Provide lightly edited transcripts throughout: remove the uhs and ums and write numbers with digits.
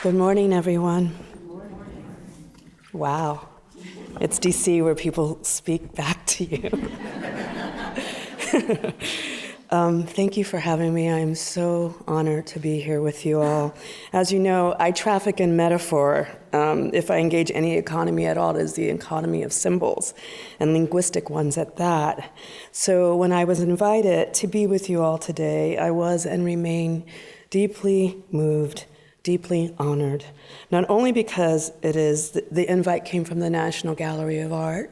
Good morning, everyone. Wow. It's DC where people speak back to you. Thank you for having me. I'm so honored to be here with you all. As you know, I traffic in metaphor. If I engage any economy at all, it is the economy of symbols, and linguistic ones at that. So when I was invited to be with you all today, I was and remain deeply moved, deeply honored, not only because the invite came from the National Gallery of Art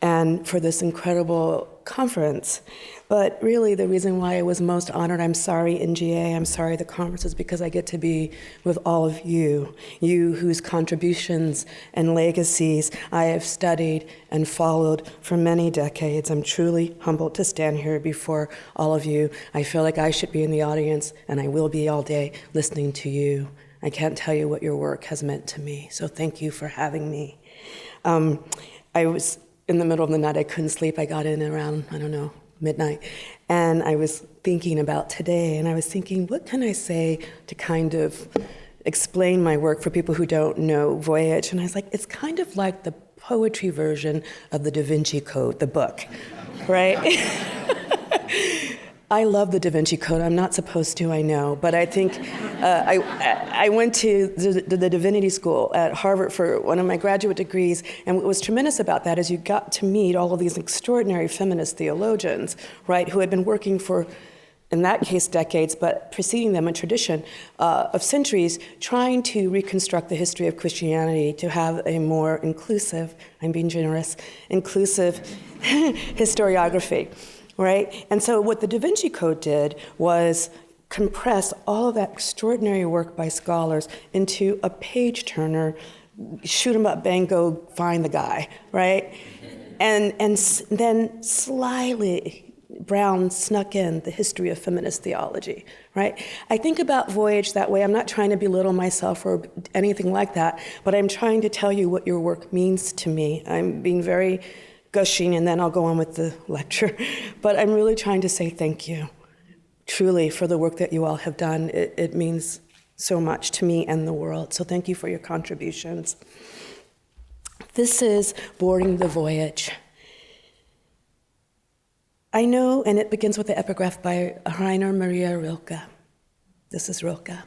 and for this incredible conference, but really the reason why I was most honored, I'm sorry NGA, I'm sorry the conference, is because I get to be with all of you whose contributions and legacies I have studied and followed for many decades. I'm truly humbled to stand here before all of you. I feel like I should be in the audience, and I will be all day listening to you. I can't tell you what your work has meant to me, so thank you for having me. I was in the middle of the night, I couldn't sleep. I got in around, midnight, and I was thinking about today, and I was thinking, what can I say to kind of explain my work for people who don't know Voyage? And I was like, it's kind of like the poetry version of the Da Vinci Code, the book, right? I love the Da Vinci Code. I'm not supposed to, I know, but I think I went to the divinity school at Harvard for one of my graduate degrees, and what was tremendous about that is you got to meet all of these extraordinary feminist theologians, right, who had been working for, in that case, decades, but preceding them a tradition of centuries, trying to reconstruct the history of Christianity to have a more inclusive, I'm being generous, inclusive historiography. Right? And so what the Da Vinci Code did was compress all of that extraordinary work by scholars into a page-turner, shoot 'em up, bang, go find the guy, right? And then slyly, Brown snuck in the history of feminist theology, right? I think about Voyage that way. I'm not trying to belittle myself or anything like that, but I'm trying to tell you what your work means to me. I'm being very gushing, and then I'll go on with the lecture. But I'm really trying to say thank you, truly, for the work that you all have done. It means so much to me and the world. So thank you for your contributions. This is Boarding the Voyage. I know, and it begins with the epigraph by Rainer Maria Rilke. This is Rilke.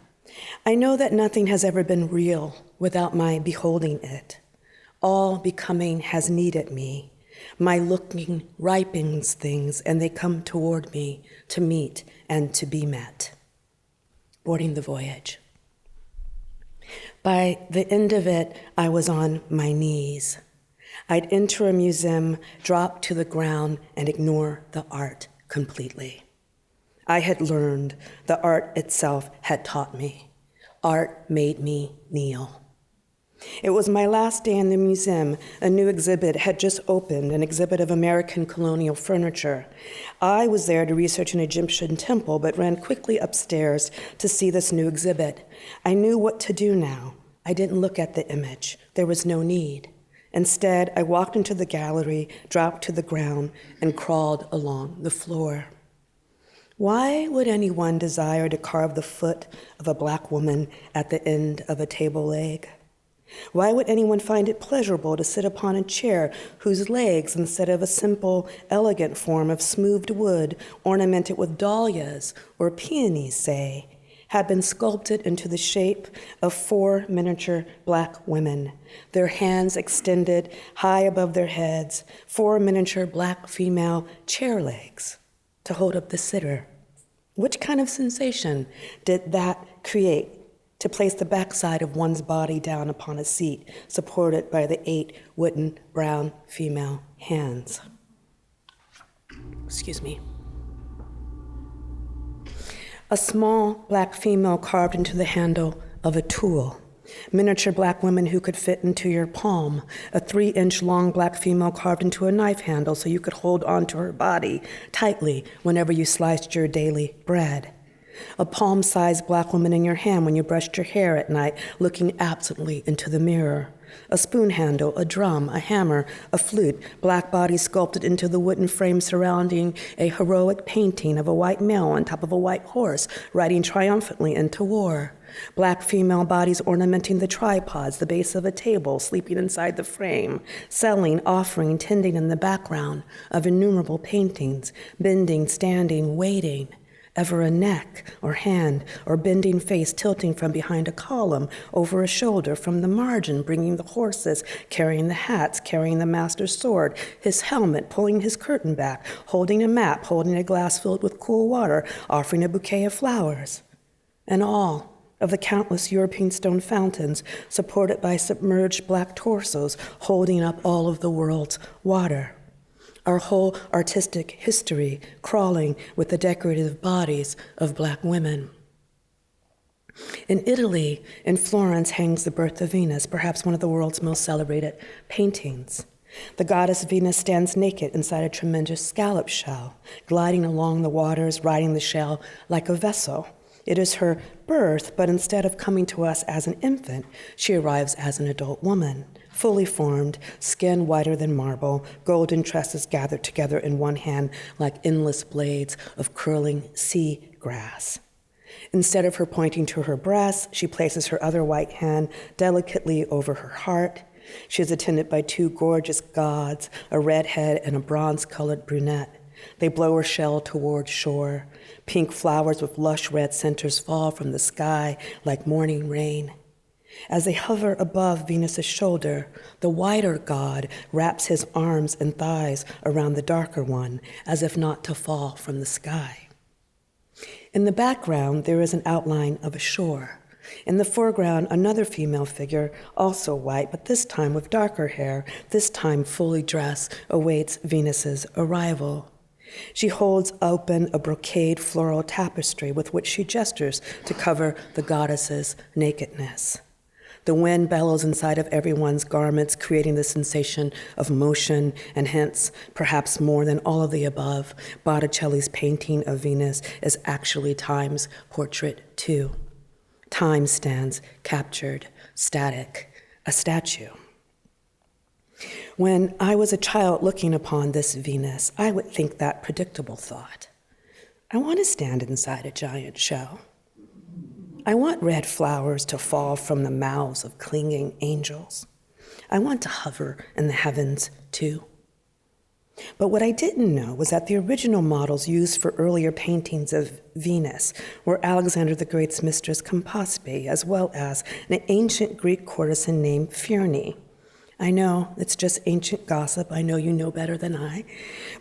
I know that nothing has ever been real without my beholding it. All becoming has needed me. My looking ripens things, and they come toward me to meet and to be met. Boarding the Voyage. By the end of it, I was on my knees. I'd enter a museum, drop to the ground, and ignore the art completely. I had learned, the art itself had taught me. Art made me kneel. It was my last day in the museum. A new exhibit had just opened, an exhibit of American colonial furniture. I was there to research an Egyptian temple, but ran quickly upstairs to see this new exhibit. I knew what to do now. I didn't look at the image. There was no need. Instead, I walked into the gallery, dropped to the ground, and crawled along the floor. Why would anyone desire to carve the foot of a Black woman at the end of a table leg? Why would anyone find it pleasurable to sit upon a chair whose legs, instead of a simple, elegant form of smoothed wood ornamented with dahlias or peonies, say, had been sculpted into the shape of 4 miniature Black women, their hands extended high above their heads, 4 miniature Black female chair legs to hold up the sitter? Which kind of sensation did that create? To place the backside of one's body down upon a seat supported by the 8 wooden brown female hands. Excuse me. A small Black female carved into the handle of a tool. Miniature Black women who could fit into your palm. A 3-inch long Black female carved into a knife handle so you could hold onto her body tightly whenever you sliced your daily bread. A palm-sized Black woman in your hand when you brushed your hair at night, looking absently into the mirror. A spoon handle, a drum, a hammer, a flute, Black body sculpted into the wooden frame surrounding a heroic painting of a white male on top of a white horse, riding triumphantly into war. Black female bodies ornamenting the tripods, the base of a table, sleeping inside the frame, selling, offering, tending in the background of innumerable paintings, bending, standing, waiting, ever a neck or hand or bending face tilting from behind a column, over a shoulder, from the margin, bringing the horses, carrying the hats, carrying the master's sword, his helmet, pulling his curtain back, holding a map, holding a glass filled with cool water, offering a bouquet of flowers. And all of the countless European stone fountains supported by submerged black torsos holding up all of the world's water. Our whole artistic history crawling with the decorative bodies of Black women. In Italy, in Florence, hangs The Birth of Venus, perhaps one of the world's most celebrated paintings. The goddess Venus stands naked inside a tremendous scallop shell, gliding along the waters, riding the shell like a vessel. It is her birth, but instead of coming to us as an infant, she arrives as an adult woman, fully formed, skin whiter than marble, golden tresses gathered together in one hand like endless blades of curling sea grass. Instead of her pointing to her breast, she places her other white hand delicately over her heart. She is attended by two gorgeous gods, a redhead and a bronze-colored brunette. They blow her shell toward shore. Pink flowers with lush red centers fall from the sky like morning rain. As they hover above Venus's shoulder, the whiter god wraps his arms and thighs around the darker one, as if not to fall from the sky. In the background, there is an outline of a shore. In the foreground, another female figure, also white, but this time with darker hair, this time fully dressed, awaits Venus's arrival. She holds open a brocade floral tapestry with which she gestures to cover the goddess's nakedness. The wind bellows inside of everyone's garments, creating the sensation of motion, and hence, perhaps more than all of the above, Botticelli's painting of Venus is actually Time's portrait too. Time stands captured, static, a statue. When I was a child looking upon this Venus, I would think that predictable thought. I want to stand inside a giant shell. I want red flowers to fall from the mouths of clinging angels. I want to hover in the heavens too. But what I didn't know was that the original models used for earlier paintings of Venus were Alexander the Great's mistress Campaspe, as well as an ancient Greek courtesan named Phryne. I know, it's just ancient gossip. I know you know better than I.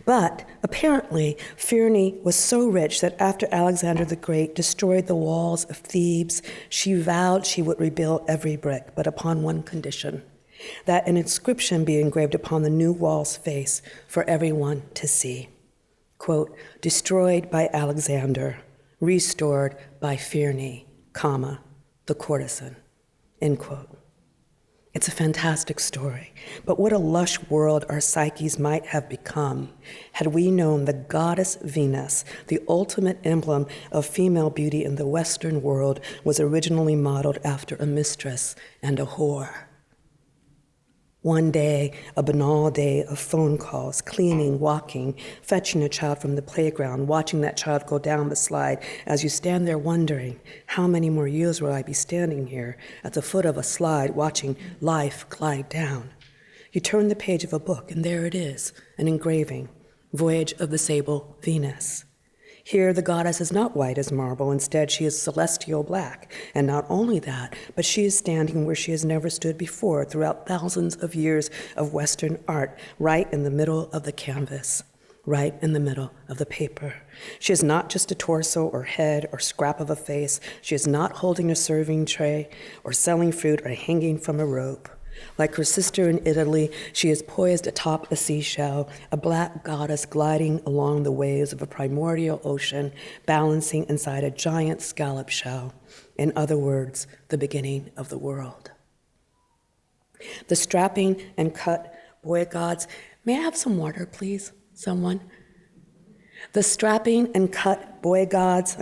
But apparently, Phryne was so rich that after Alexander the Great destroyed the walls of Thebes, she vowed she would rebuild every brick, but upon one condition, that an inscription be engraved upon the new wall's face for everyone to see. Quote, destroyed by Alexander, restored by Phryne, comma, the courtesan, end quote. It's a fantastic story, but what a lush world our psyches might have become had we known the goddess Venus, the ultimate emblem of female beauty in the Western world, was originally modeled after a mistress and a whore. One day, a banal day of phone calls, cleaning, walking, fetching a child from the playground, watching that child go down the slide as you stand there wondering, how many more years will I be standing here at the foot of a slide watching life glide down? You turn the page of a book and there it is, an engraving, Voyage of the Sable Venus. Here, the goddess is not white as marble. Instead, she is celestial black. And not only that, but she is standing where she has never stood before throughout thousands of years of Western art, right in the middle of the canvas, right in the middle of the paper. She is not just a torso or head or scrap of a face. She is not holding a serving tray or selling fruit or hanging from a rope. Like her sister in Italy, she is poised atop a seashell, a black goddess gliding along the waves of a primordial ocean, balancing inside a giant scallop shell. In other words, the beginning of the world. The strapping and cut boy gods, may I have some water, please, someone? The strapping and cut boy gods,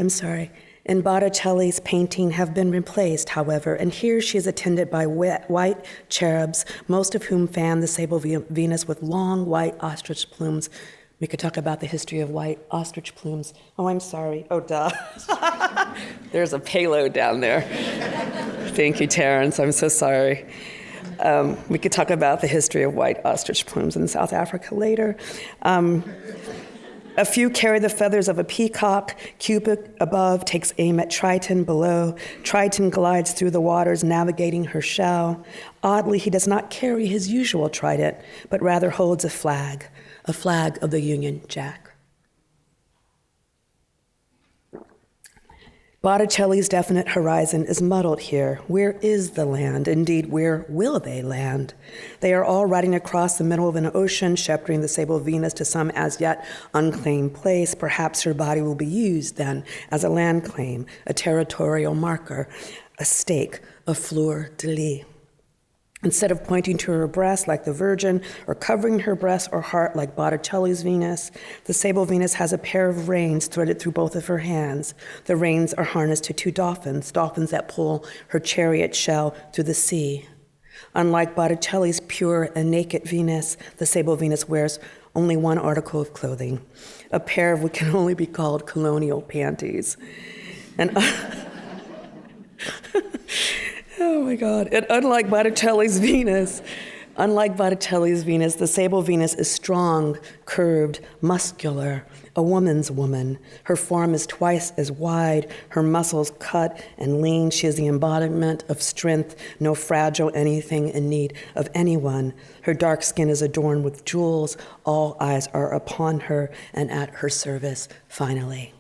in Botticelli's painting have been replaced, however, and here she is attended by white cherubs, most of whom fan the sable Venus with long white ostrich plumes We could talk about the history of white ostrich plumes. Oh, I'm sorry. Oh, duh. There's a payload down there. Thank you, Terrence. I'm so sorry. We could talk about the history of white ostrich plumes in South Africa later. A few carry the feathers of a peacock. Cupid above takes aim at Triton below. Triton glides through the waters, navigating her shell. Oddly, he does not carry his usual trident, but rather holds a flag of the Union Jack. Botticelli's definite horizon is muddled here. Where is the land? Indeed, where will they land? They are all riding across the middle of an ocean, shepherding the sable Venus to some as yet unclaimed place. Perhaps her body will be used then as a land claim, a territorial marker, a stake, a fleur-de-lis. Instead of pointing to her breast like the Virgin or covering her breast or heart like Botticelli's Venus, the sable Venus has a pair of reins threaded through both of her hands. The reins are harnessed to two dolphins that pull her chariot shell through the sea. Unlike Botticelli's pure and naked Venus, the sable Venus wears only one article of clothing, a pair of what can only be called colonial panties. And oh my God. And unlike Botticelli's Venus, the sable Venus is strong, curved, muscular, a woman's woman. Her form is twice as wide, her muscles cut and lean. She is the embodiment of strength, no fragile anything in need of anyone. Her dark skin is adorned with jewels. All eyes are upon her and at her service, finally.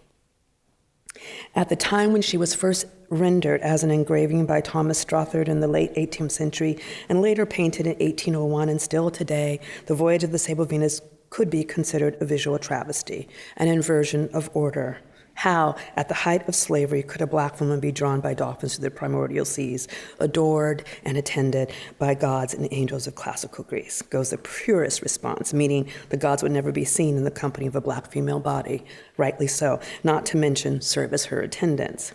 At the time when she was first rendered as an engraving by Thomas Strathard in the late 18th century and later painted in 1801 and still today, the Voyage of the Sable Venus could be considered a visual travesty, an inversion of order. How, at the height of slavery, could a black woman be drawn by dolphins to the primordial seas, adored and attended by gods and angels of classical Greece? Goes the purest response, meaning the gods would never be seen in the company of a black female body, rightly so, not to mention serve as her attendants.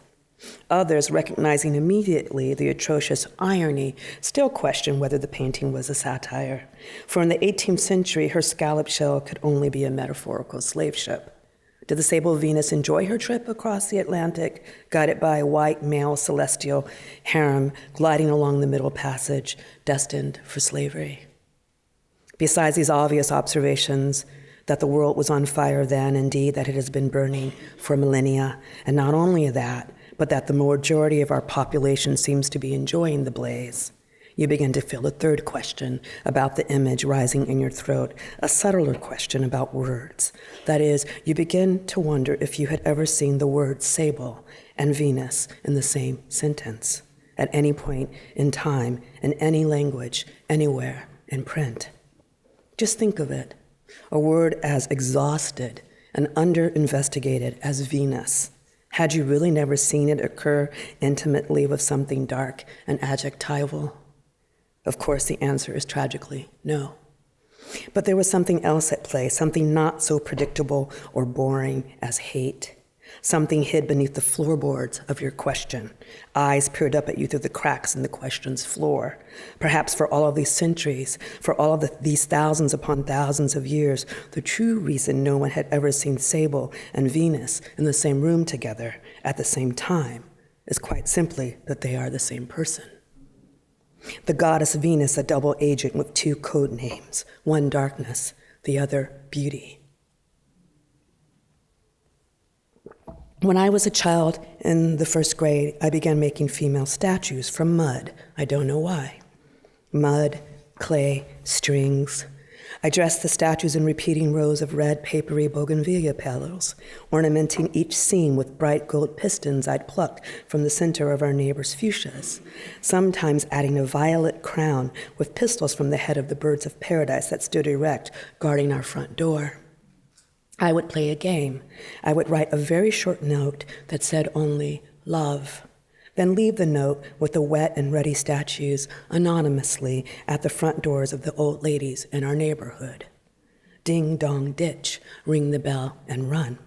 Others, recognizing immediately the atrocious irony, still question whether the painting was a satire. For in the 18th century, her scallop shell could only be a metaphorical slave ship. Did the sable Venus enjoy her trip across the Atlantic, guided by a white male celestial harem gliding along the Middle Passage, destined for slavery? Besides these obvious observations, that the world was on fire then, indeed that it has been burning for millennia, and not only that, but that the majority of our population seems to be enjoying the blaze, you begin to feel a third question about the image rising in your throat, a subtler question about words. That is, you begin to wonder if you had ever seen the words sable and Venus in the same sentence, at any point in time, in any language, anywhere, in print. Just think of it, a word as exhausted and under-investigated as Venus. Had you really never seen it occur intimately with something dark and adjectival? Of course, the answer is tragically no. But there was something else at play, something not so predictable or boring as hate, something hid beneath the floorboards of your question. Eyes peered up at you through the cracks in the question's floor. Perhaps for all of these centuries, for all of these thousands upon thousands of years, the true reason no one had ever seen Sable and Venus in the same room together at the same time is quite simply that they are the same person. The goddess Venus, a double agent with two code names, one darkness, the other beauty. When I was a child in the first grade, I began making female statues from mud. I don't know why. Mud, clay, strings. I dressed the statues in repeating rows of red, papery bougainvillea petals, ornamenting each seam with bright gold pistons I'd plucked from the center of our neighbor's fuchsias, sometimes adding a violet crown with pistils from the head of the birds of paradise that stood erect, guarding our front door. I would play a game. I would write a very short note that said only, love, then leave the note with the wet and ready statues anonymously at the front doors of the old ladies in our neighborhood. Ding dong ditch, ring the bell and run.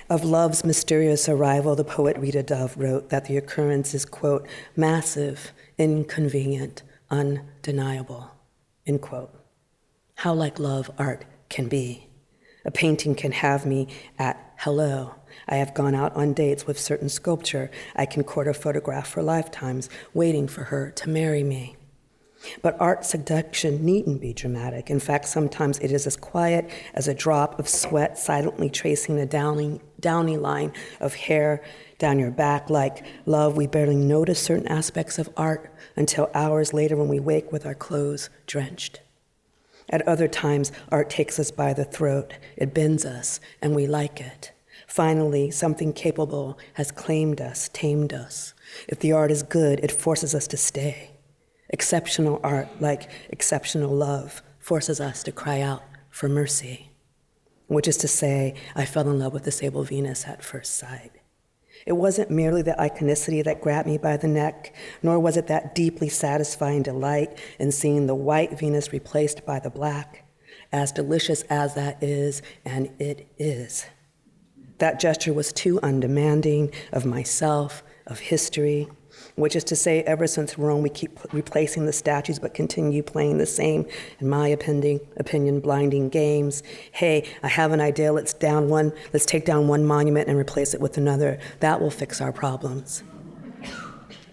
Of love's mysterious arrival, the poet Rita Dove wrote that the occurrence is, quote, massive, inconvenient, undeniable, end quote. How like love art can be. A painting can have me at hello. I have gone out on dates with certain sculpture. I can court a photograph for lifetimes, waiting for her to marry me. But art seduction needn't be dramatic. In fact, sometimes it is as quiet as a drop of sweat silently tracing a downy line of hair down your back. Like love, we barely notice certain aspects of art until hours later when we wake with our clothes drenched. At other times, art takes us by the throat. It bends us, and we like it. Finally, something capable has claimed us, tamed us. If the art is good, it forces us to stay. Exceptional art, like exceptional love, forces us to cry out for mercy. Which is to say, I fell in love with the Sable Venus at first sight. It wasn't merely the iconicity that grabbed me by the neck, nor was it that deeply satisfying delight in seeing the white Venus replaced by the black, as delicious as that is, and it is. That gesture was too undemanding of myself, of history, which is to say, ever since Rome, we keep replacing the statues but continue playing the same, in my opinion, blinding games. Hey, I have an idea, let's take down one monument and replace it with another. That will fix our problems.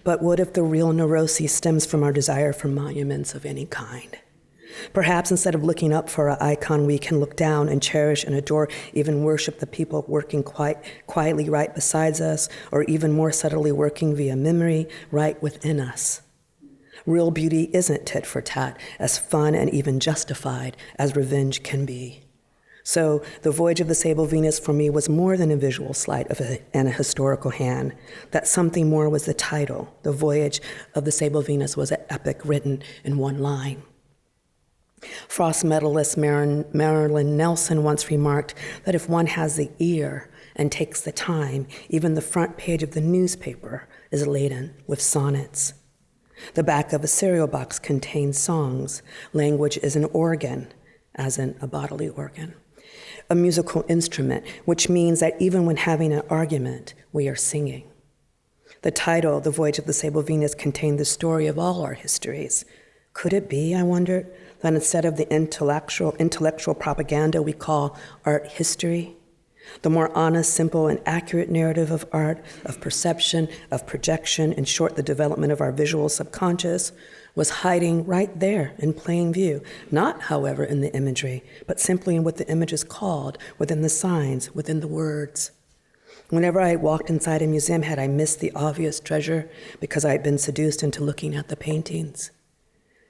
But what if the real neuroses stems from our desire for monuments of any kind? Perhaps instead of looking up for an icon, we can look down and cherish and adore, even worship the people working quietly right beside us, or even more subtly working via memory right within us. Real beauty isn't tit for tat, as fun and even justified as revenge can be. So the Voyage of the Sable Venus for me was more than a visual sleight and a historical hand. That something more was the title. The Voyage of the Sable Venus was an epic written in one line. Frost medalist Marilyn Nelson once remarked that if one has the ear and takes the time, even the front page of the newspaper is laden with sonnets. The back of a cereal box contains songs. Language is an organ, as in a bodily organ, a musical instrument, which means that even when having an argument, we are singing. The title, The Voyage of the Sable Venus, contained the story of all our histories. Could it be, I wondered, that instead of the intellectual propaganda we call art history, the more honest, simple, and accurate narrative of art, of perception, of projection, in short, the development of our visual subconscious, was hiding right there in plain view, not, however, in the imagery, but simply in what the image is called, within the signs, within the words. Whenever I walked inside a museum, had I missed the obvious treasure because I had been seduced into looking at the paintings?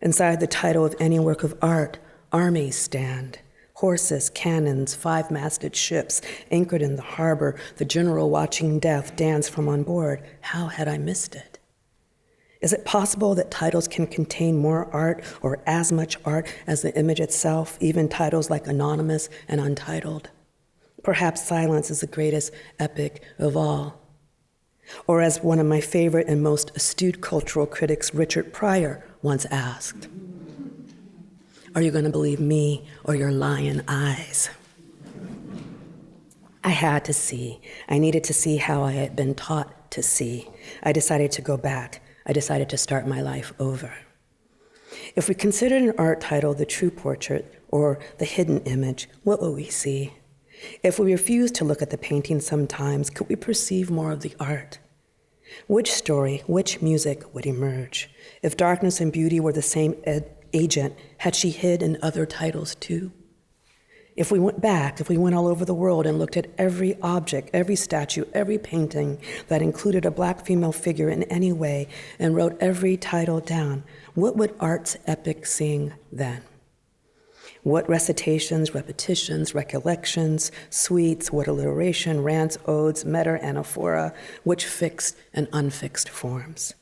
Inside the title of any work of art, armies stand, horses, cannons, five-masted ships anchored in the harbor, the general watching death dance from on board. How had I missed it? Is it possible that titles can contain more art or as much art as the image itself, even titles like Anonymous and Untitled? Perhaps silence is the greatest epic of all. Or as one of my favorite and most astute cultural critics, Richard Pryor, once asked, are you going to believe me or your lion eyes? I had to see. I needed to see how I had been taught to see. I decided to go back. I decided to start my life over. If we considered an art title The True Portrait or The Hidden Image, what would we see? If we refused to look at the painting sometimes, could we perceive more of the art? Which story, which music would emerge? If darkness and beauty were the same agent, had she hid in other titles too? If we went back, if we went all over the world and looked at every object, every statue, every painting that included a black female figure in any way and wrote every title down, what would art's epic sing then? What recitations, repetitions, recollections, suites, what alliteration, rants, odes, meta, anaphora, which fixed and unfixed forms?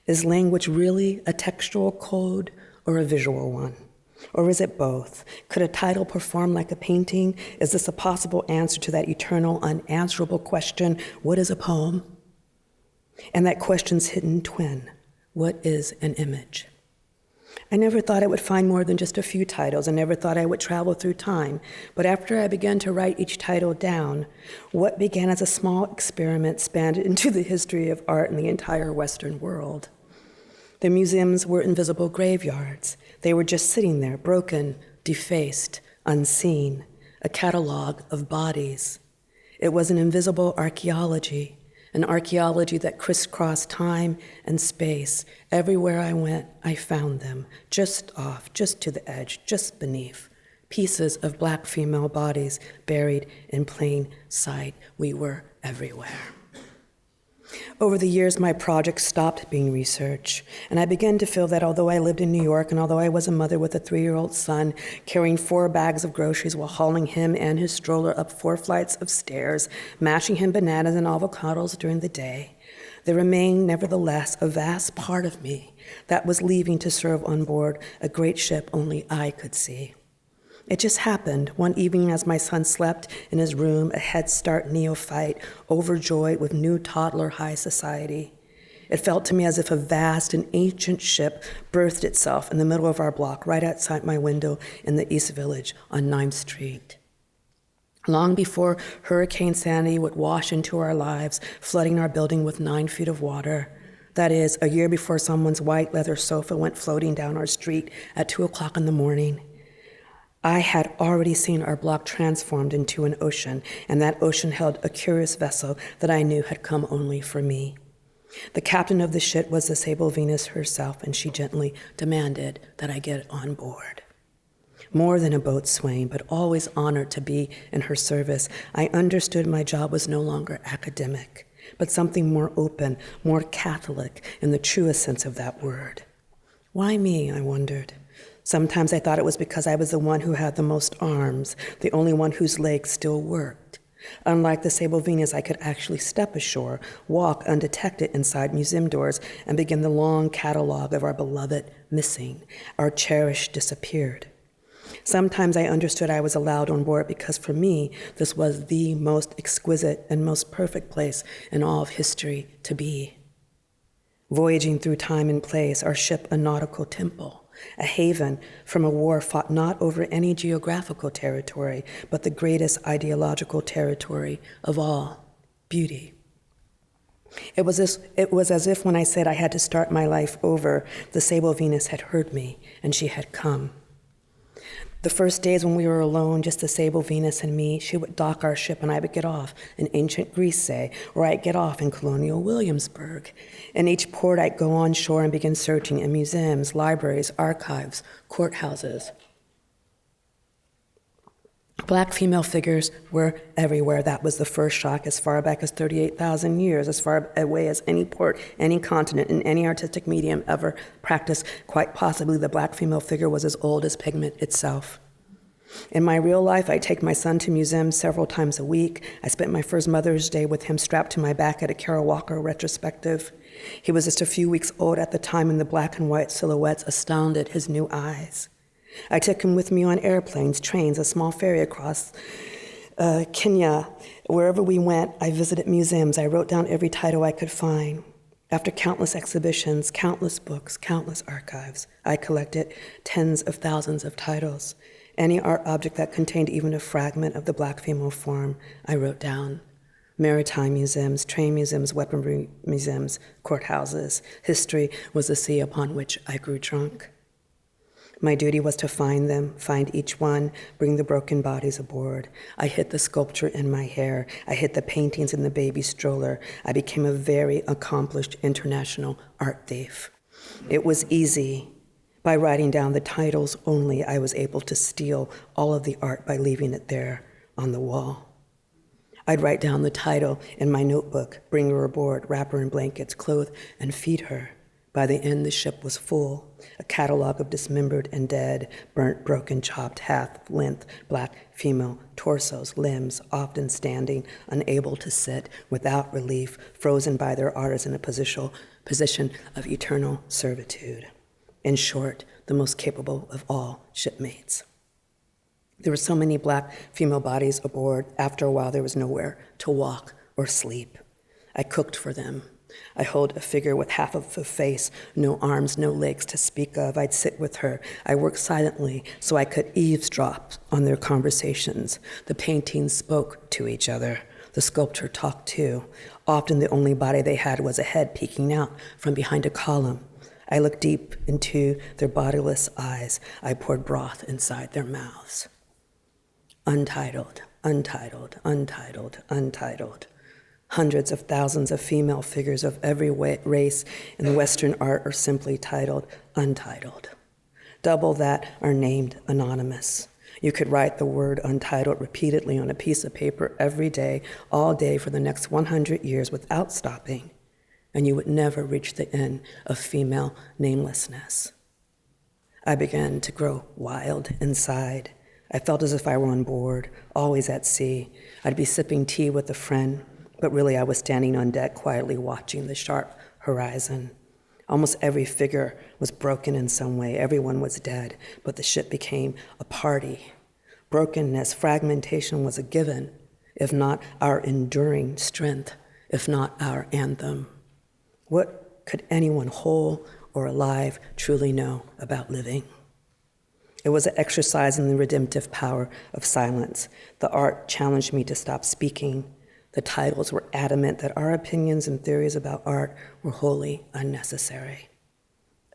Is language really a textual code or a visual one? Or is it both? Could a title perform like a painting? Is this a possible answer to that eternal, unanswerable question, what is a poem? And that question's hidden twin, what is an image? I never thought I would find more than just a few titles. I never thought I would travel through time. But after I began to write each title down, what began as a small experiment spanned into the history of art in the entire Western world. The museums were invisible graveyards. They were just sitting there, broken, defaced, unseen, a catalog of bodies. It was an invisible archaeology, an archaeology that crisscrossed time and space. Everywhere I went, I found them, just off, just to the edge, just beneath. Pieces of Black female bodies buried in plain sight. We were everywhere. Over the years, my project stopped being research, and I began to feel that although I lived in New York and although I was a mother with a 3-year-old son, carrying 4 bags of groceries while hauling him and his stroller up 4 flights of stairs, mashing him bananas and avocados during the day, there remained nevertheless a vast part of me that was leaving to serve on board a great ship only I could see. It just happened one evening as my son slept in his room, a Head Start neophyte, overjoyed with new toddler high society. It felt to me as if a vast and ancient ship birthed itself in the middle of our block, right outside my window in the East Village on 9th Street. Long before Hurricane Sandy would wash into our lives, flooding our building with 9 feet of water, that is, a year before someone's white leather sofa went floating down our street at 2 o'clock in the morning, I had already seen our block transformed into an ocean, and that ocean held a curious vessel that I knew had come only for me. The captain of the ship was the Sable Venus herself, and she gently demanded that I get on board. More than a boatswain, but always honored to be in her service, I understood my job was no longer academic, but something more open, more Catholic in the truest sense of that word. Why me, I wondered. Sometimes I thought it was because I was the one who had the most arms, the only one whose legs still worked. Unlike the Sable Venus, I could actually step ashore, walk undetected inside museum doors, and begin the long catalog of our beloved missing, our cherished disappeared. Sometimes I understood I was allowed on board because for me, this was the most exquisite and most perfect place in all of history to be. Voyaging through time and place, our ship a nautical temple, a haven from a war fought not over any geographical territory, but the greatest ideological territory of all, beauty. It was as if when I said I had to start my life over, the Sable Venus had heard me, and she had come. The first days when we were alone, just the Sable Venus and me, she would dock our ship and I would get off in ancient Greece, say, or I'd get off in colonial Williamsburg. In each port, I'd go on shore and begin searching in museums, libraries, archives, courthouses. Black female figures were everywhere. That was the first shock, as far back as 38,000 years, as far away as any port, any continent, and any artistic medium ever practiced. Quite possibly the Black female figure was as old as pigment itself. In my real life, I take my son to museums several times a week. I spent my first Mother's Day with him strapped to my back at a Carol Walker retrospective. He was just a few weeks old at the time, and the black and white silhouettes astounded his new eyes. I took him with me on airplanes, trains, a small ferry across Kenya. Wherever we went, I visited museums. I wrote down every title I could find. After countless exhibitions, countless books, countless archives, I collected tens of thousands of titles. Any art object that contained even a fragment of the Black female form, I wrote down. Maritime museums, train museums, weaponry museums, courthouses. History was the sea upon which I grew drunk. My duty was to find them, find each one, bring the broken bodies aboard. I hid the sculpture in my hair. I hid the paintings in the baby stroller. I became a very accomplished international art thief. It was easy. By writing down the titles only, I was able to steal all of the art by leaving it there on the wall. I'd write down the title in my notebook, bring her aboard, wrap her in blankets, clothe, and feed her. By the end, the ship was full, a catalog of dismembered and dead, burnt, broken, chopped, half-length Black female torsos, limbs, often standing, unable to sit, without relief, frozen by their artists in a position of eternal servitude. In short, the most capable of all shipmates. There were so many Black female bodies aboard, after a while there was nowhere to walk or sleep. I cooked for them. I hold a figure with half of a face, no arms, no legs to speak of. I'd sit with her. I worked silently so I could eavesdrop on their conversations. The paintings spoke to each other. The sculpture talked too. Often the only body they had was a head peeking out from behind a column. I looked deep into their bodiless eyes. I poured broth inside their mouths. Untitled, untitled, untitled, untitled. Hundreds of thousands of female figures of every race in Western art are simply titled untitled. Double that are named anonymous. You could write the word untitled repeatedly on a piece of paper every day, all day for the next 100 years without stopping, and you would never reach the end of female namelessness. I began to grow wild inside. I felt as if I were on board, always at sea. I'd be sipping tea with a friend, but really I was standing on deck quietly watching the sharp horizon. Almost every figure was broken in some way. Everyone was dead, but the ship became a party. Brokenness, fragmentation was a given, if not our enduring strength, if not our anthem. What could anyone whole or alive truly know about living? It was an exercise in the redemptive power of silence. The art challenged me to stop speaking. The titles were adamant that our opinions and theories about art were wholly unnecessary.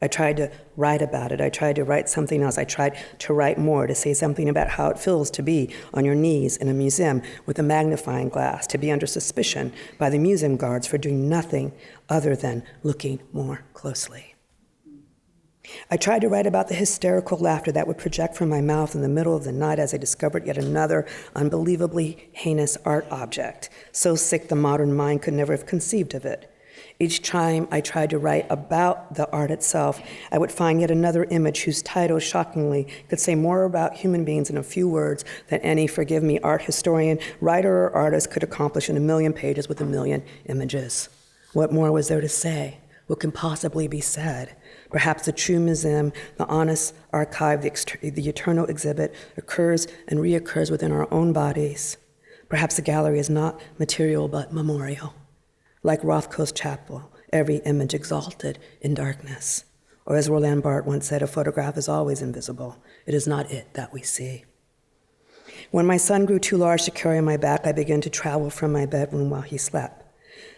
I tried to write about it. I tried to write something else. I tried to write more, to say something about how it feels to be on your knees in a museum with a magnifying glass, to be under suspicion by the museum guards for doing nothing other than looking more closely. I tried to write about the hysterical laughter that would project from my mouth in the middle of the night as I discovered yet another unbelievably heinous art object, so sick the modern mind could never have conceived of it. Each time I tried to write about the art itself, I would find yet another image whose title, shockingly, could say more about human beings in a few words than any, forgive me, art historian, writer, or artist could accomplish in 1,000,000 pages with 1,000,000 images. What more was there to say? What can possibly be said? Perhaps the true museum, the honest archive, the eternal exhibit occurs and reoccurs within our own bodies. Perhaps the gallery is not material but memorial. Like Rothko's chapel, every image exalted in darkness. Or as Roland Barthes once said, a photograph is always invisible. It is not it that we see. When my son grew too large to carry on my back, I began to travel from my bedroom while he slept.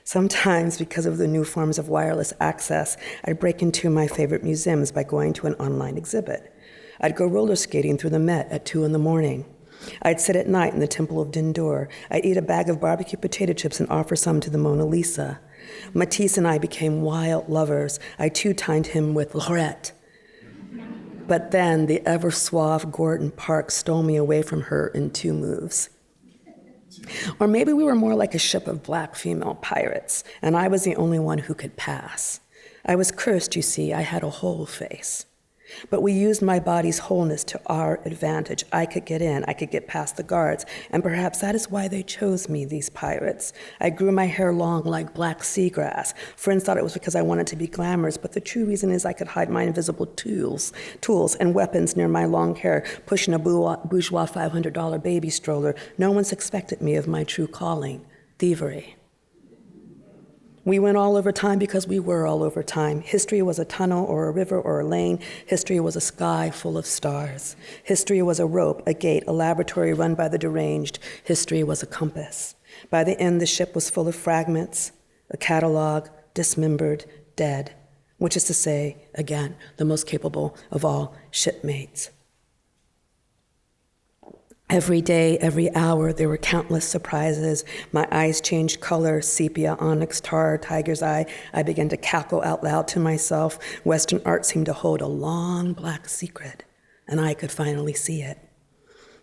Sometimes, because of the new forms of wireless access, I'd break into my favorite museums by going to an online exhibit. I'd go roller skating through the Met at 2 a.m. I'd sit at night in the Temple of Dindor. I'd eat a bag of barbecue potato chips and offer some to the Mona Lisa. Matisse and I became wild lovers. I two-tined him with Lorette. But then the ever-suave Gordon Parks stole me away from her in 2 moves. Or maybe we were more like a ship of black female pirates, and I was the only one who could pass. I was cursed, you see. I had a whole face. But we used my body's wholeness to our advantage. I could get in, I could get past the guards, and perhaps that is why they chose me, these pirates. I grew my hair long like black seagrass. Friends thought it was because I wanted to be glamorous, but the true reason is I could hide my invisible tools and weapons near my long hair, pushing a bourgeois $500 baby stroller. No one suspected me of my true calling, thievery. We went all over time because we were all over time. History was a tunnel or a river or a lane. History was a sky full of stars. History was a rope, a gate, a laboratory run by the deranged. History was a compass. By the end, the ship was full of fragments, a catalog, dismembered, dead, which is to say, again, the most capable of all shipmates. Every day, every hour, there were countless surprises. My eyes changed color, sepia, onyx, tar, tiger's eye. I began to cackle out loud to myself. Western art seemed to hold a long black secret, and I could finally see it.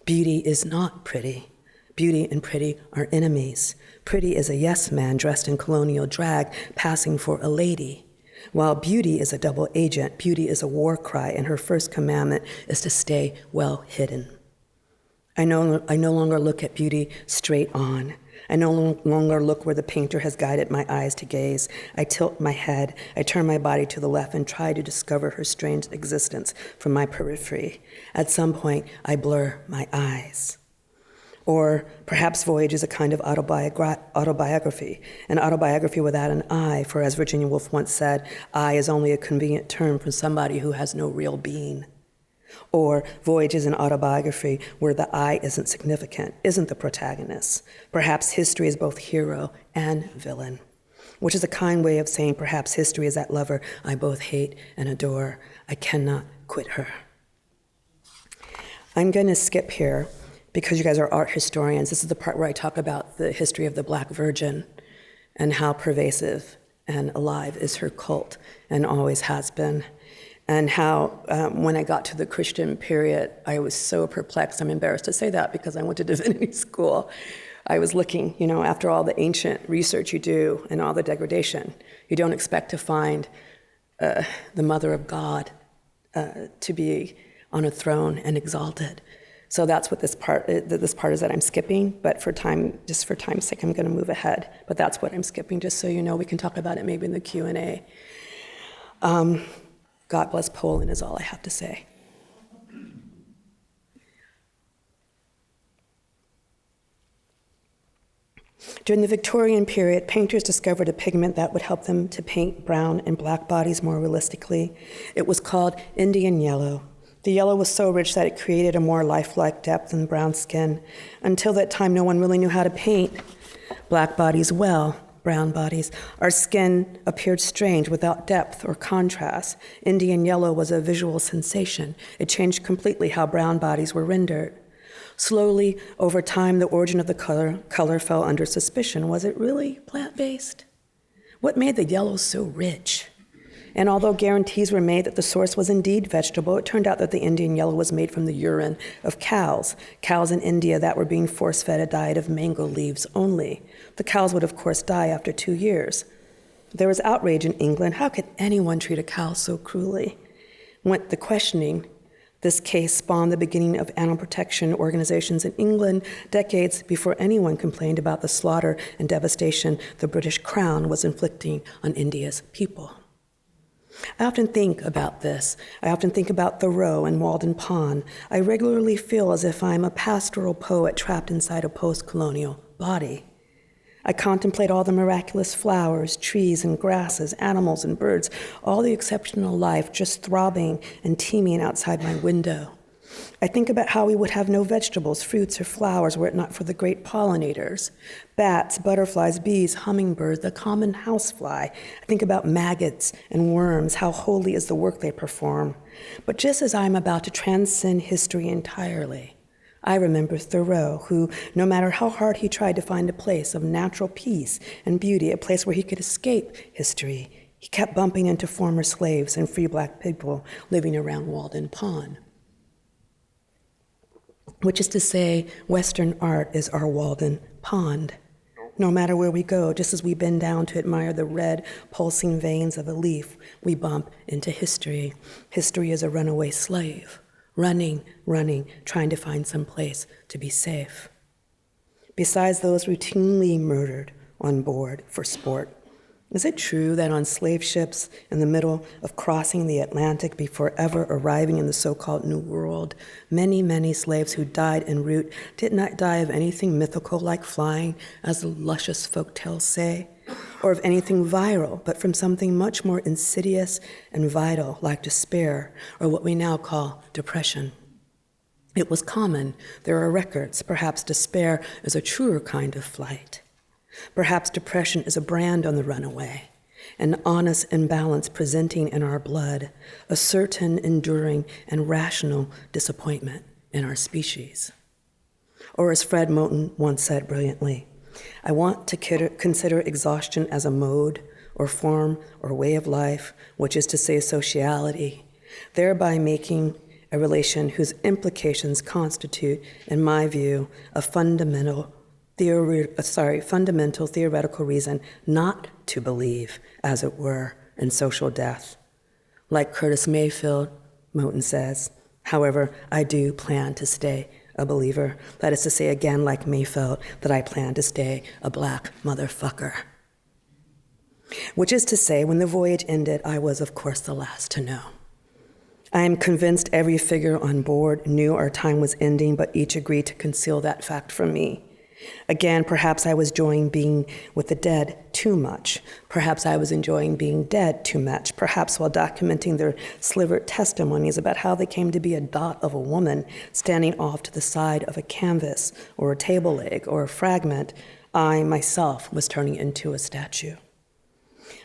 Beauty is not pretty. Beauty and pretty are enemies. Pretty is a yes man dressed in colonial drag, passing for a lady. While beauty is a double agent, beauty is a war cry, and her first commandment is to stay well hidden. I no longer look at beauty straight on. I no longer look where the painter has guided my eyes to gaze. I tilt my head, I turn my body to the left and try to discover her strange existence from my periphery. At some point, I blur my eyes. Or perhaps Voyage is a kind of autobiography, an autobiography without an I, for as Virginia Woolf once said, I is only a convenient term for somebody who has no real being. Or Voyage is an autobiography where the I isn't significant, isn't the protagonist. Perhaps history is both hero and villain, which is a kind way of saying perhaps history is that lover I both hate and adore. I cannot quit her. I'm going to skip here because you guys are art historians, this is the part where I talk about the history of the Black Virgin and how pervasive and alive is her cult and always has been. And how when I got to the Christian period, I was so perplexed. I'm embarrassed to say that because I went to divinity school. I was looking, after all the ancient research you do and all the degradation, you don't expect to find the Mother of God to be on a throne and exalted. So that's what this part is that I'm skipping, but just for time's sake, I'm going to move ahead. But that's what I'm skipping, just so you know. We can talk about it maybe in the Q&A. God bless Poland is all I have to say. During the Victorian period, painters discovered a pigment that would help them to paint brown and black bodies more realistically. It was called Indian yellow. The yellow was so rich that it created a more lifelike depth than brown skin. Until that time, no one really knew how to paint black bodies well. Brown bodies. Our skin appeared strange without depth or contrast. Indian yellow was a visual sensation. It changed completely how brown bodies were rendered. Slowly, over time, the origin of the color fell under suspicion. Was it really plant-based? What made the yellow so rich? And although guarantees were made that the source was indeed vegetable, it turned out that the Indian yellow was made from the urine of cows in India that were being force-fed a diet of mango leaves only. The cows would, of course, die after 2 years. There was outrage in England. How could anyone treat a cow so cruelly? Went the questioning. This case spawned the beginning of animal protection organizations in England decades before anyone complained about the slaughter and devastation the British Crown was inflicting on India's people. I often think about this. I often think about Thoreau and Walden Pond. I regularly feel as if I'm a pastoral poet trapped inside a post-colonial body. I contemplate all the miraculous flowers, trees and grasses, animals and birds, all the exceptional life just throbbing and teeming outside my window. I think about how we would have no vegetables, fruits, or flowers were it not for the great pollinators. Bats, butterflies, bees, hummingbirds, the common housefly. I think about maggots and worms, how holy is the work they perform. But just as I'm about to transcend history entirely, I remember Thoreau, who, no matter how hard he tried to find a place of natural peace and beauty, a place where he could escape history, he kept bumping into former slaves and free Black people living around Walden Pond. Which is to say, Western art is our Walden Pond. No matter where we go, just as we bend down to admire the red, pulsing veins of a leaf, we bump into history. History is a runaway slave, running, trying to find some place to be safe. Besides those routinely murdered on board for sport, is it true that on slave ships in the middle of crossing the Atlantic before ever arriving in the so-called New World, many slaves who died en route did not die of anything mythical like flying, as the luscious folktales say, or of anything viral, but from something much more insidious and vital like despair, or what we now call depression? It was common. There are records. Perhaps despair is a truer kind of flight. Perhaps depression is a brand on the runaway, an honest imbalance presenting in our blood, a certain enduring and rational disappointment in our species. Or as Fred Moten once said brilliantly, I want to consider exhaustion as a mode or form or way of life, which is to say sociality, thereby making a relation whose implications constitute, in my view, a fundamental theoretical reason not to believe, as it were, in social death. Like Curtis Mayfield, Moten says, however, I do plan to stay a believer. That is to say, again, like Mayfield, that I plan to stay a Black motherfucker. Which is to say, when the voyage ended, I was, of course, the last to know. I am convinced every figure on board knew our time was ending, but each agreed to conceal that fact from me. Again, perhaps I was enjoying being with the dead too much. Perhaps I was enjoying being dead too much. Perhaps while documenting their slivered testimonies about how they came to be a dot of a woman standing off to the side of a canvas or a table leg or a fragment, I myself was turning into a statue.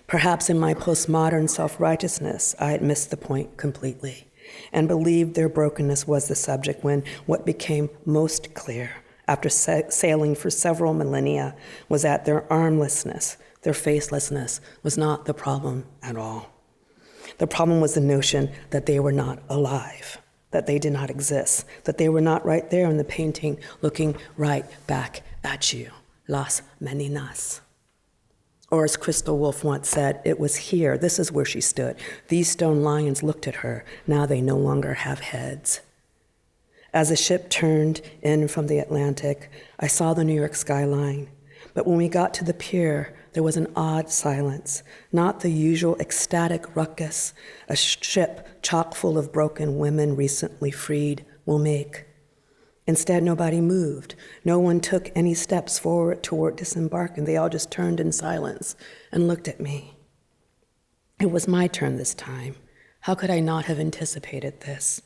Perhaps in my postmodern self-righteousness, I had missed the point completely. and believed their brokenness was the subject when what became most clear after sailing for several millennia was that their armlessness, their facelessness, was not the problem at all. The problem was the notion that they were not alive, that they did not exist, that they were not right there in the painting looking right back at you. Las Meninas. Or as Crystal Wolf once said, it was here, this is where she stood. These stone lions looked at her, now they no longer have heads. As the ship turned in from the Atlantic, I saw the New York skyline. But when we got to the pier, there was an odd silence, not the usual ecstatic ruckus a ship chock full of broken women recently freed will make. Instead, nobody moved. No one took any steps forward toward disembarking. They all just turned in silence and looked at me. It was my turn this time. How could I not have anticipated this?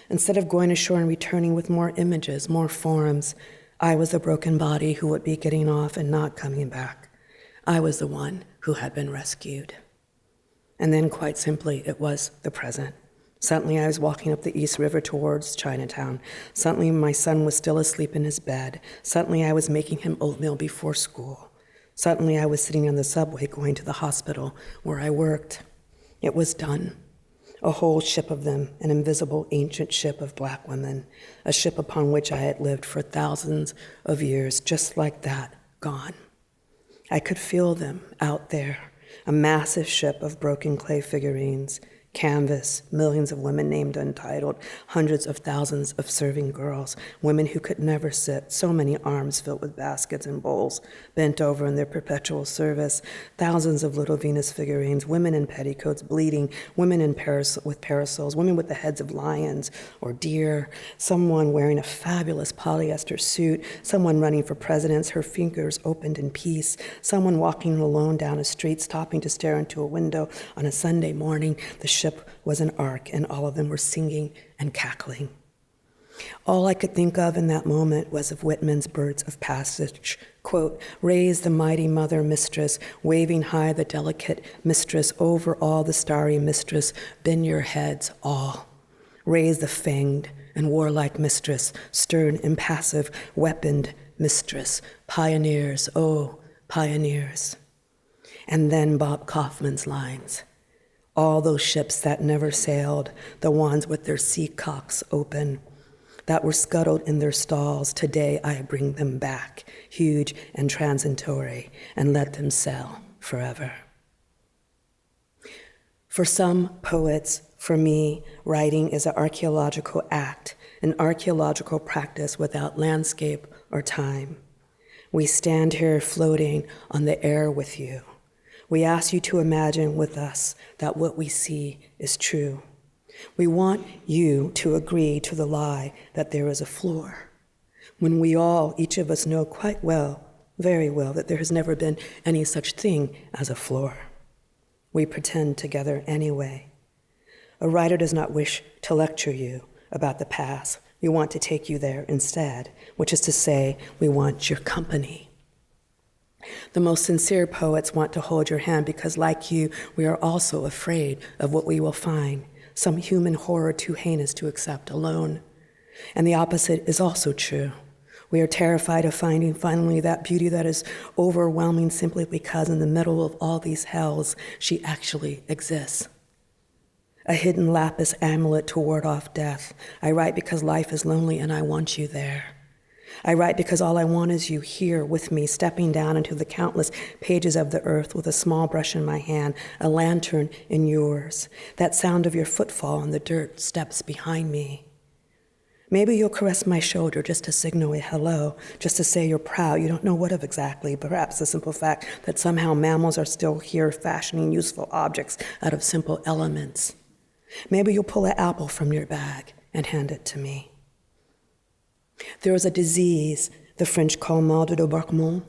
Instead of going ashore and returning with more images, more forms, I was the broken body who would be getting off and not coming back. I was the one who had been rescued. And then, quite simply, it was the present. Suddenly, I was walking up the East River towards Chinatown. Suddenly, my son was still asleep in his bed. Suddenly, I was making him oatmeal before school. Suddenly, I was sitting on the subway going to the hospital where I worked. It was done. A whole ship of them, an invisible ancient ship of black women, a ship upon which I had lived for thousands of years, just like that, gone. I could feel them out there, a massive ship of broken clay figurines, canvas, millions of women named untitled, hundreds of thousands of serving girls, women who could never sit, so many arms filled with baskets and bowls, bent over in their perpetual service, thousands of little Venus figurines, women in petticoats bleeding, women in with parasols, women with the heads of lions or deer, someone wearing a fabulous polyester suit, someone running for presidents, her fingers opened in peace, someone walking alone down a street, stopping to stare into a window on a Sunday morning. The ship was an ark, and all of them were singing and cackling. All I could think of in that moment was of Whitman's Birds of Passage, quote, raise the mighty mother mistress, waving high the delicate mistress, over all the starry mistress, bend your heads all. Raise the fanged and warlike mistress, stern, impassive, weaponed mistress, pioneers, oh, pioneers. And then Bob Kaufman's lines. All those ships that never sailed, the ones with their sea cocks open, that were scuttled in their stalls, today I bring them back, huge and transitory, and let them sail forever. For some poets, for me, writing is an archaeological act, an archaeological practice without landscape or time. We stand here floating on the air with you. We ask you to imagine with us that what we see is true. We want you to agree to the lie that there is a floor, when we all, each of us, know quite well, very well, that there has never been any such thing as a floor. We pretend together anyway. A writer does not wish to lecture you about the past. We want to take you there instead, which is to say, we want your company. The most sincere poets want to hold your hand because, like you, we are also afraid of what we will find, some human horror too heinous to accept alone. And the opposite is also true. We are terrified of finding finally that beauty that is overwhelming simply because in the middle of all these hells, she actually exists. A hidden lapis amulet to ward off death. I write because life is lonely and I want you there. I write because all I want is you here with me, stepping down into the countless pages of the earth with a small brush in my hand, a lantern in yours, that sound of your footfall on the dirt steps behind me. Maybe you'll caress my shoulder just to signal a hello, just to say you're proud. You don't know what of exactly, perhaps the simple fact that somehow mammals are still here fashioning useful objects out of simple elements. Maybe you'll pull an apple from your bag and hand it to me. There is a disease the French call mal de débarquement.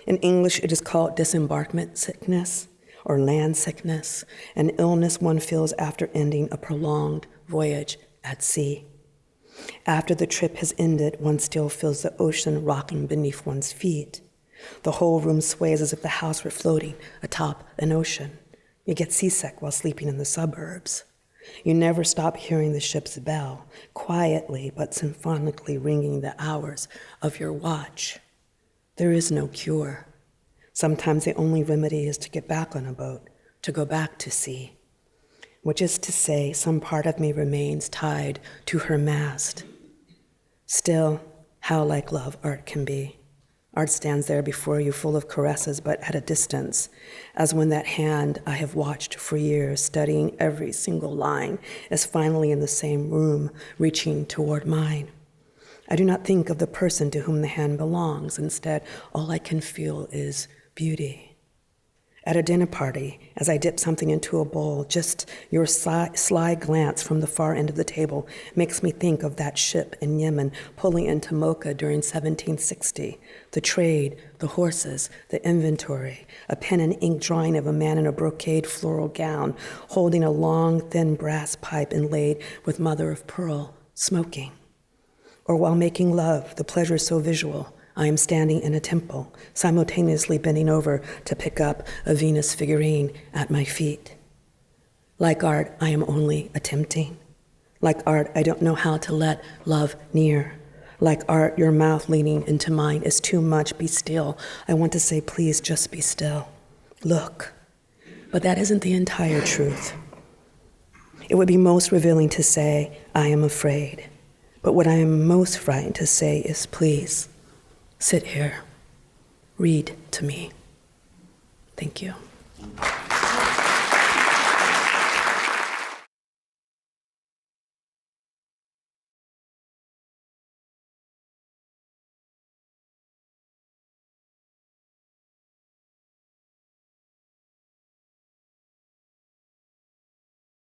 In English, it is called disembarkment sickness or land sickness, an illness one feels after ending a prolonged voyage at sea. After the trip has ended, one still feels the ocean rocking beneath one's feet. The whole room sways as if the house were floating atop an ocean. You get seasick while sleeping in the suburbs. You never stop hearing the ship's bell, quietly but symphonically ringing the hours of your watch. There is no cure. Sometimes the only remedy is to get back on a boat, to go back to sea, which is to say some part of me remains tied to her mast. Still, how like love art can be. Art stands there before you full of caresses, but at a distance, as when that hand I have watched for years, studying every single line, is finally in the same room, reaching toward mine. I do not think of the person to whom the hand belongs. Instead, all I can feel is beauty. At a dinner party, as I dip something into a bowl, just your sly glance from the far end of the table makes me think of that ship in Yemen pulling into Mocha during 1760, the trade, the horses, the inventory, a pen and ink drawing of a man in a brocade floral gown, holding a long, thin brass pipe inlaid with mother of pearl, smoking. Or while making love, the pleasure so visual, I am standing in a temple, simultaneously bending over to pick up a Venus figurine at my feet. Like art, I am only attempting. Like art, I don't know how to let love near. Like art, your mouth leaning into mine is too much. Be still. I want to say, please just be still. Look. But that isn't the entire truth. It would be most revealing to say, I am afraid. But what I am most frightened to say is, please, sit here. Read to me. Thank you.